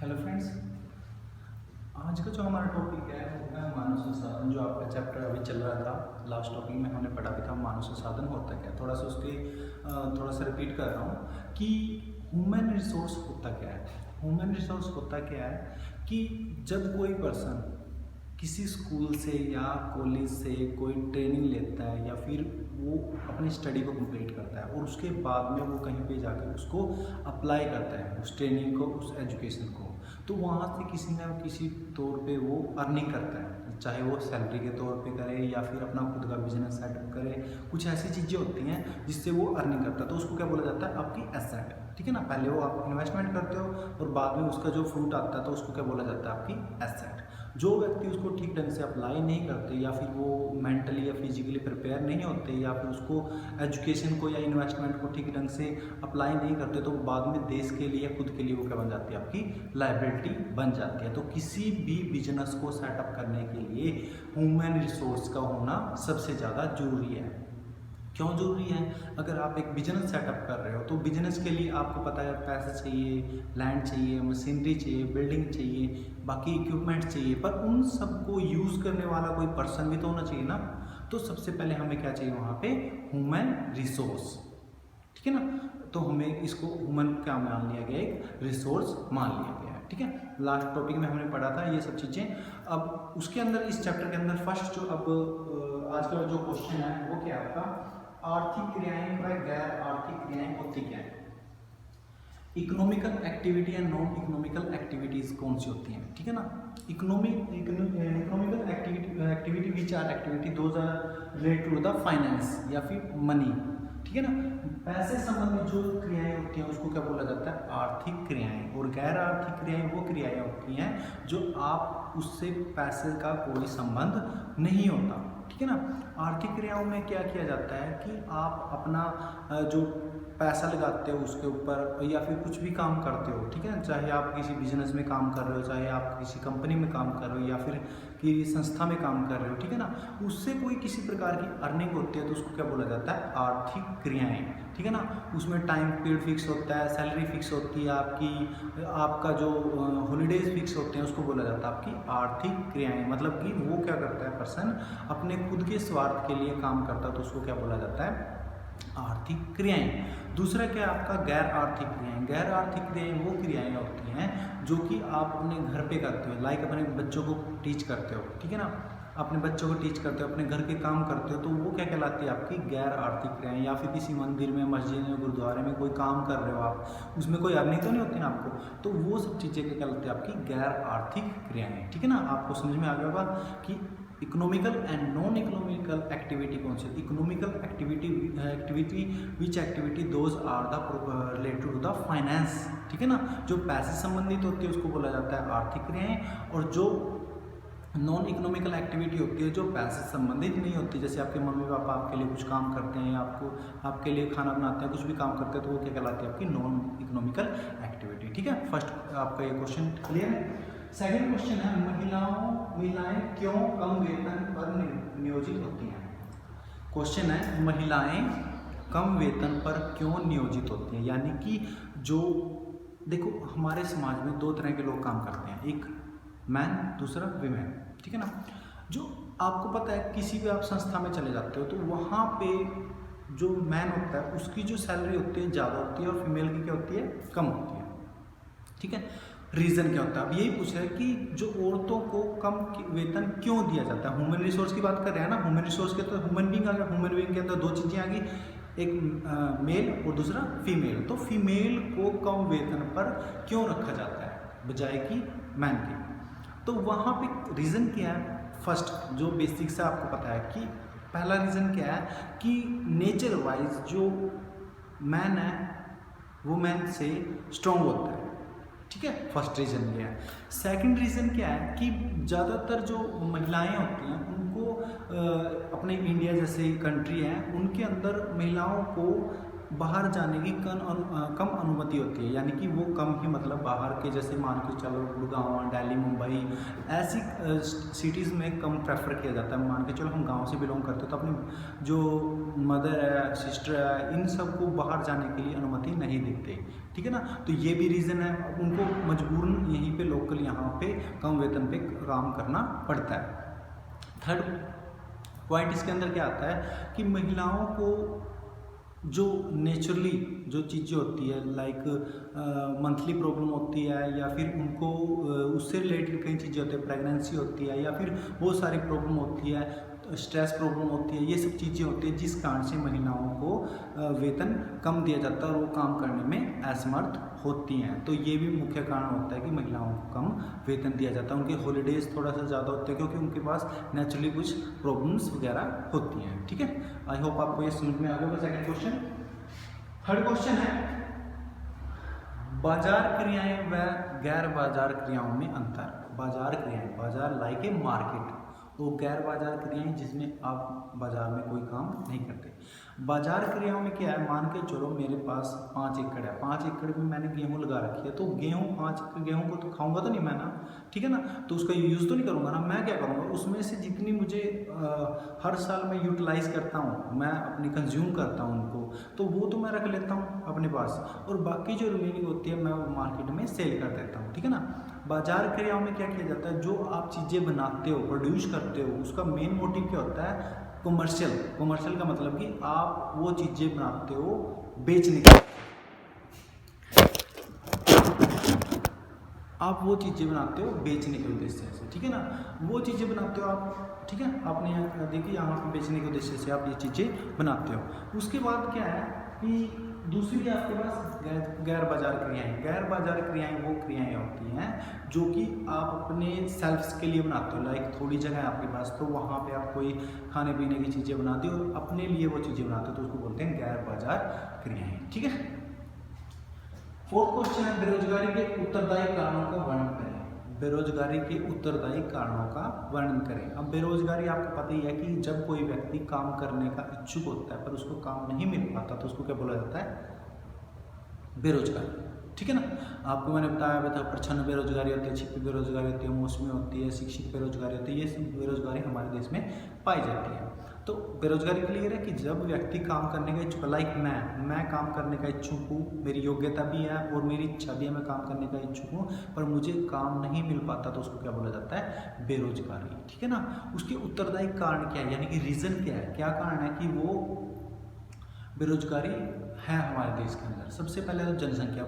Hello friends, आज का जो हमारा टॉपिक है वो है मानव संसाधन। जो आपका चैप्टर अभी चल रहा था, लास्ट टॉपिक में हमने पढ़ा भी था मानव संसाधन होता क्या। थोड़ा सा उसके थोड़ा सा रिपीट कर रहा हूँ कि ह्यूमन रिसोर्स होता क्या है। ह्यूमन रिसोर्स होता क्या है कि जब कोई पर्सन किसी स्कूल से या कॉलेज से कोई ट्रेनिंग लेता है या फिर वो अपनी स्टडी को कंप्लीट करता है और उसके बाद में वो कहीं पे जाकर उसको अप्लाई करता है, उस ट्रेनिंग को, उस एजुकेशन को, तो वहाँ से किसी न किसी तौर पे वो अर्निंग करता है। चाहे वो सैलरी के तौर पे करे या फिर अपना खुद का बिजनेस सेटअप करे। कुछ ऐसी चीज़ें होती हैं जिससे वो अर्निंग करता है, तो उसको क्या बोला जाता है, आपकी एसेट। ठीक है ना। पहले वो आप इन्वेस्टमेंट करते हो और बाद में उसका जो फ्रूट आता है तो उसको क्या बोला जाता है, आपकी एसेट। जो व्यक्ति उसको ठीक ढंग से अप्लाई नहीं करते या फिर वो मेंटली या फिजिकली प्रिपेयर नहीं होते या फिर उसको एजुकेशन को या इन्वेस्टमेंट को ठीक ढंग से अप्लाई नहीं करते, तो बाद में देश के लिए, खुद के लिए वो क्या बन जाती है, आपकी लायबिलिटी बन जाती है। तो किसी भी बिजनेस को सेटअप करने के लिए ह्यूमन रिसोर्स का होना सबसे ज़्यादा जरूरी है। क्यों ज़रूरी है? अगर आप एक बिजनेस सेटअप कर रहे हो तो बिजनेस के लिए आपको पता है पैसे चाहिए, लैंड चाहिए, मशीनरी चाहिए, बिल्डिंग चाहिए, बाकी इक्विपमेंट चाहिए, पर उन सबको यूज़ करने वाला कोई पर्सन भी तो होना चाहिए ना। तो सबसे पहले हमें क्या चाहिए वहाँ पे, ह्यूमन रिसोर्स। ठीक है ना। तो हमें इसको ह्यूमन क्या मान लिया गया, एक रिसोर्स मान लिया गया है। ठीक है। लास्ट टॉपिक में हमने पढ़ा था ये सब चीज़ें। अब उसके अंदर, इस चैप्टर के अंदर फर्स्ट जो अब आज का जो क्वेश्चन है वो क्या है आपका, आर्थिक क्रियाएं व गैर आर्थिक क्रियाएं होती क्या है। Economical activity and non economical activities कौन सी होती हैं। ठीक है ना। Economical activity which are activity those are related to the finance या फिर मनी। ठीक है ना। पैसे संबंधित जो क्रियाएं होती हैं उसको क्या बोला जाता है, आर्थिक क्रियाएं। और गैर आर्थिक क्रियाएं वो क्रियाएं होती हैं जो आप उससे पैसे का कोई संबंध नहीं होता। ठीक है ना। आर्थिक क्रियाओं में क्या किया जाता है कि आप अपना जो पैसा लगाते हो उसके ऊपर या फिर कुछ भी काम करते हो। ठीक है। चाहे आप किसी बिजनेस में काम कर रहे हो, चाहे आप किसी कंपनी में काम कर रहे हो या फिर किसी संस्था में काम कर रहे हो। ठीक है ना। उससे कोई किसी प्रकार की अर्निंग होती है तो उसको क्या बोला जाता है, आर्थिक क्रियाएं। ठीक है ना। उसमें टाइम पीरियड फिक्स होता है, सैलरी फिक्स होती है आपकी, आपका जो हॉलीडेज फिक्स होते हैं उसको बोला जाता है आपकी आर्थिक क्रियाएं। मतलब कि वो क्या करता है पर्सन, अपने खुद के स्वार्थ के लिए काम करता है तो उसको क्या बोला जाता है, आर्थिक क्रियाएं। दूसरा क्या है आपका, गैर आर्थिक क्रियाएं। गैर आर्थिक क्रियाएं वो क्रियाएं होती हैं जो कि आप अपने घर पे करते हो, लाइक अपने बच्चों को टीच करते हो। ठीक है ना। अपने बच्चों को टीच करते हो, अपने घर के काम करते हो, तो वो क्या कहलाती है, आपकी गैर आर्थिक क्रियाएं। या फिर किसी मंदिर में, मस्जिद में, गुरुद्वारे में कोई काम कर रहे हो आप, उसमें कोई अर्निंग तो नहीं होती ना आपको, तो वो सब चीज़ें क्या कहलाती है, आपकी गैर आर्थिक क्रियाएं। ठीक है ना। आपको समझ में आ गया होगा कि economical and non economical activity कौन सी। Economical activity which activity those are the related to the finance. ठीक है ना। जो पैसे संबंधित होती है उसको बोला जाता है आर्थिक क्रियाएं। और जो नॉन इकोनॉमिकल एक्टिविटी होती है जो पैसे संबंधित नहीं होती, जैसे आपके मम्मी पापा आपके लिए कुछ काम करते हैं, आपके लिए खाना बनाते हैं, कुछ भी काम करते हैं, तो वो क्या कहलाती है, आपकी नॉन इकोनॉमिकल एक्टिविटी। ठीक है। फर्स्ट आपका ये क्वेश्चन क्लियर है। सेकंड क्वेश्चन है, महिलाएं क्यों कम वेतन पर नियोजित होती हैं। क्वेश्चन है, महिलाएं कम वेतन पर क्यों नियोजित होती हैं। यानी कि जो देखो, हमारे समाज में दो तरह के लोग काम करते हैं, एक मैन, दूसरा विमेन। ठीक है ना। जो आपको पता है किसी भी आप संस्था में चले जाते हो तो वहाँ पे जो मैन होता है उसकी जो सैलरी होती है ज़्यादा होती है और फीमेल की क्या होती है, कम होती है। ठीक है। रीज़न क्या होता है, अब यही पूछ रहे हैं कि जो औरतों को कम वेतन क्यों दिया जाता है। ह्यूमन रिसोर्स की बात कर रहे हैं ना। ह्यूमन रिसोर्स के तो ह्यूमन बीइंग आ गया। ह्यूमन बीइंग के अंदर दो चीज़ें आ गई, एक मेल और दूसरा फीमेल। तो फीमेल को कम वेतन पर क्यों रखा जाता है बजाय कि मैन की। तो वहाँ पे रीज़न क्या है, फर्स्ट जो बेसिक से आपको पता है कि पहला रीज़न क्या है कि नेचर वाइज जो मैन है वो मैन से स्ट्रॉन्ग होता है। ठीक है। फर्स्ट रीज़न ये है। सेकंड रीज़न क्या है कि ज़्यादातर जो महिलाएं होती हैं उनको अपने इंडिया जैसे कंट्री है उनके अंदर महिलाओं को बाहर जाने की कम अनुमति होती है, यानी कि वो कम ही मतलब बाहर के, जैसे मान के चलो गुड़गांव, दिल्ली, मुंबई ऐसी सिटीज़ में कम प्रेफर किया जाता है। मान के चलो हम गांव से बिलोंग करते हो तो अपने जो मदर है, सिस्टर है, इन सबको बाहर जाने के लिए अनुमति नहीं देते, ठीक है ना। तो ये भी रीज़न है, उनको मजबूरन यहीं पे लोकल यहाँ पे कम वेतन पे काम करना पड़ता है। थर्ड पॉइंट इसके अंदर क्या आता है कि महिलाओं को जो नेचुरली जो चीज़ें होती है, लाइक मंथली प्रॉब्लम होती है, या फिर उनको उससे रिलेटेड कई चीज़ें होती है, प्रेगनेंसी होती है, या फिर बहुत सारी प्रॉब्लम होती है, स्ट्रेस प्रॉब्लम होती है, ये सब चीज़ें होती है जिस कारण से महिलाओं को वेतन कम दिया जाता है और वो काम करने में असमर्थ होती हैं। तो ये भी मुख्य कारण होता है कि महिलाओं को कम वेतन दिया जाता है। उनके हॉलीडेज थोड़ा सा ज़्यादा होते हैं क्योंकि उनके पास नेचुरली कुछ प्रॉब्लम्स वगैरह होती हैं, ठीक है। आई होप आपको ये समझ में आ गया। सेकंड क्वेश्चन, थर्ड क्वेश्चन है बाजार क्रियाएं व गैर बाजार क्रियाओं में अंतर। बाजार क्रियाएं, बाजार लाइक ए मार्केट, वो गैर बाजार क्रियाएं जिसमें आप बाजार में कोई काम नहीं करते। बाजार क्रियाओं में क्या है, मान के चलो मेरे पास 5 एकड़ है, 5 एकड़ में मैंने गेहूं लगा रखी है, तो गेहूं 5 एकड़ गेहूं को तो खाऊंगा तो नहीं मैं ना, ठीक है ना, तो उसका यूज़ तो नहीं करूंगा ना। मैं क्या करूंगा, उसमें से जितनी मुझे हर साल मैं यूटिलाइज करता हूँ, मैं अपनी कंज्यूम करता हूँ उनको, तो वो तो मैं रख लेता हूँ अपने पास, और बाकी जो रिमेनिंग होती है मैं वो मार्केट में सेल कर देता हूँ, ठीक है ना। बाजार क्रियाओं में क्या किया जाता है, जो आप चीज़ें बनाते हो, प्रोड्यूस करते हो, उसका मेन मोटिव क्या होता है, कमर्शियल। कमर्शियल का मतलब कि आप वो चीज़ें बनाते हो बेचने के, आप वो चीज़ें बनाते हो बेचने के उद्देश्य से, ठीक है ना। वो चीज़ें बनाते हो आप, ठीक है, आपने यहाँ देखिए यहाँ पे बेचने के उद्देश्य से आप ये चीज़ें बनाते हो। उसके बाद क्या है कि दूसरी आपके पास गैर बाजार क्रियाएं। गैर बाजार क्रियाएं वो क्रियाएं होती हैं जो कि आप अपने सेल्फ्स के लिए बनाते हो, लाइक थोड़ी जगह है आपके पास तो वहाँ पे आप कोई खाने पीने की चीज़ें बनाते हो और अपने लिए वो चीज़ें बनाते हो, तो उसको बोलते हैं गैर बाजार क्रियाएं, ठीक है। फोर्थ क्वेश्चन है बेरोजगारी के उत्तरदायी कारणों का वर्णन करें। बेरोजगारी के उत्तरदायी कारणों का वर्णन करें। अब बेरोजगारी आपको पता ही है कि जब कोई व्यक्ति काम करने का इच्छुक होता है पर उसको काम नहीं मिल पाता तो उसको क्या बोला जाता है, बेरोजगारी, ठीक है ना। आपको मैंने बताया प्रच्छन्न बेरोजगारी होती है, छिपी बेरोजगारी होती है, मौसमी होती है, शिक्षित बेरोजगारी होती है, ये सब बेरोजगारी हमारे देश में पाई जाती है। तो बेरोजगारी क्लियर है कि जब व्यक्ति काम करने का इच्छुक, लाइक मैं काम करने का इच्छुक हूँ, मेरी योग्यता भी है और मेरी इच्छा भी है, मैं काम करने का इच्छुक हूँ, पर मुझे काम नहीं मिल पाता तो उसको क्या बोला जाता है, बेरोजगारी, ठीक है ना। उसके उत्तरदायी कारण क्या है, यानी कि रीज़न क्या है, क्या कारण है कि वो बेरोजगारी है हमारे देश के अंदर। सबसे पहले तो जनसंख्या,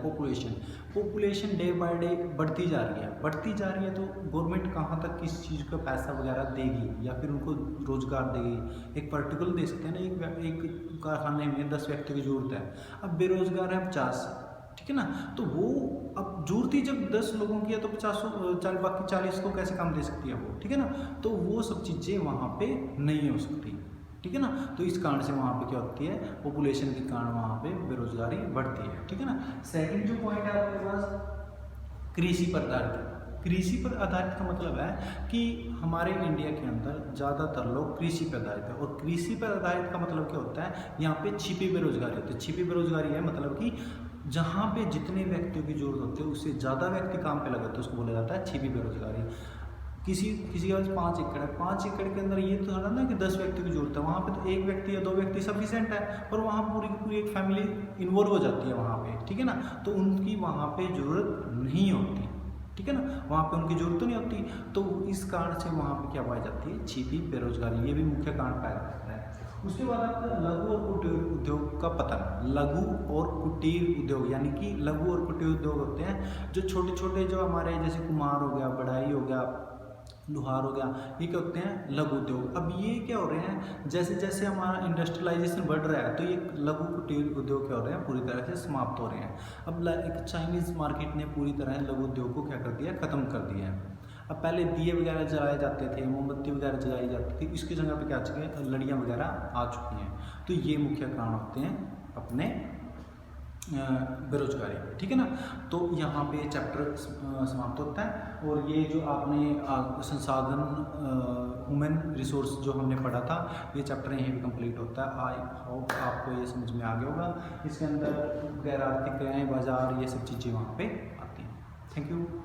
पॉपुलेशन डे बाय डे बढ़ती जा रही है, तो गवर्नमेंट कहाँ तक किस चीज़ का पैसा वगैरह देगी या फिर उनको रोजगार देगी। एक पर्टिकुलर दे सकते हैं ना, एक कारखाने में 10 व्यक्ति की जरूरत है, अब बेरोजगार है 50, ठीक है ना, तो वो अब जरूरत ही जब 10 लोगों की है तो 50 बाकी 40 को कैसे काम दे सकती है वो, ठीक है ना। तो वो सब चीज़ें वहाँ पे नहीं हो सकती, ठीक है ना। तो इस कारण से वहाँ पे क्या होती है, पॉपुलेशन के कारण वहाँ पे बेरोजगारी बढ़ती है, ठीक है ना। सेकंड जो पॉइंट है आपके पास कृषि पर आधारित। कृषि पर आधारित का मतलब है कि हमारे इंडिया के अंदर ज़्यादातर लोग कृषि पर आधारित है, और कृषि पर आधारित का मतलब क्या होता है, यहाँ पे छिपी बेरोजगारी होती है। छिपी बेरोजगारी है मतलब कि जहाँ पे जितने व्यक्तियों की जरूरत होती है उससे ज़्यादा व्यक्ति काम पे लगे तो उसको बोला जाता है छिपी बेरोजगारी। किसी के पास 5 एकड़ है, 5 एकड़ के अंदर ये तो है ना कि 10 व्यक्ति की जरूरत है, वहाँ पे तो 1 व्यक्ति या 2 व्यक्ति सफिशिएंट है, पर वहाँ पूरी की पूरी एक फैमिली इन्वॉल्व हो जाती है वहाँ पे, ठीक है ना। तो उनकी वहाँ पे जरूरत नहीं होती, ठीक है ना, वहाँ पे उनकी जरूरत तो नहीं होती, तो इस कारण से वहाँ पे क्या पाई जाती है, छिपी बेरोजगारी, ये भी मुख्य कारण पाया जाता है। उसके बाद आपका लघु और कुटीर उद्योग का पतन। लघु और कुटीर उद्योग यानी कि लघु और कुटीर उद्योग होते हैं जो छोटे छोटे, जो हमारे जैसे कुम्हार हो गया, बढ़ाई हो गया, लुहार हो गया, ये क्या होते हैं, लघु उद्योग। अब ये क्या हो रहे हैं, जैसे जैसे हमारा इंडस्ट्रियलाइजेशन बढ़ रहा है तो ये लघु कुटीर उद्योग क्या हो रहे हैं, पूरी तरह से समाप्त हो रहे हैं। अब एक चाइनीज़ मार्केट ने पूरी तरह लघु उद्योग को क्या कर दिया, ख़त्म कर दिया है। अब पहले दिए वगैरह जलाए जाते थे, मोमबत्ती वगैरह जलाई जाती थी, इसकी जगह पे क्या आ चुके हैं, लड़ियाँ वगैरह आ चुकी हैं। तो ये मुख्य कारण होते हैं अपने बेरोजगारी, ठीक है ना। तो यहाँ पे चैप्टर समाप्त होता है। और ये जो आपने संसाधन ह्यूमन रिसोर्स जो हमने पढ़ा था, ये चैप्टर यहीं पे कंप्लीट होता है। आई होप आपको ये समझ में आ गया होगा। इसके अंदर गैर आर्थिक क्रियाएं, बाजार, ये सब चीज़ें वहाँ पे आती हैं। Thank you.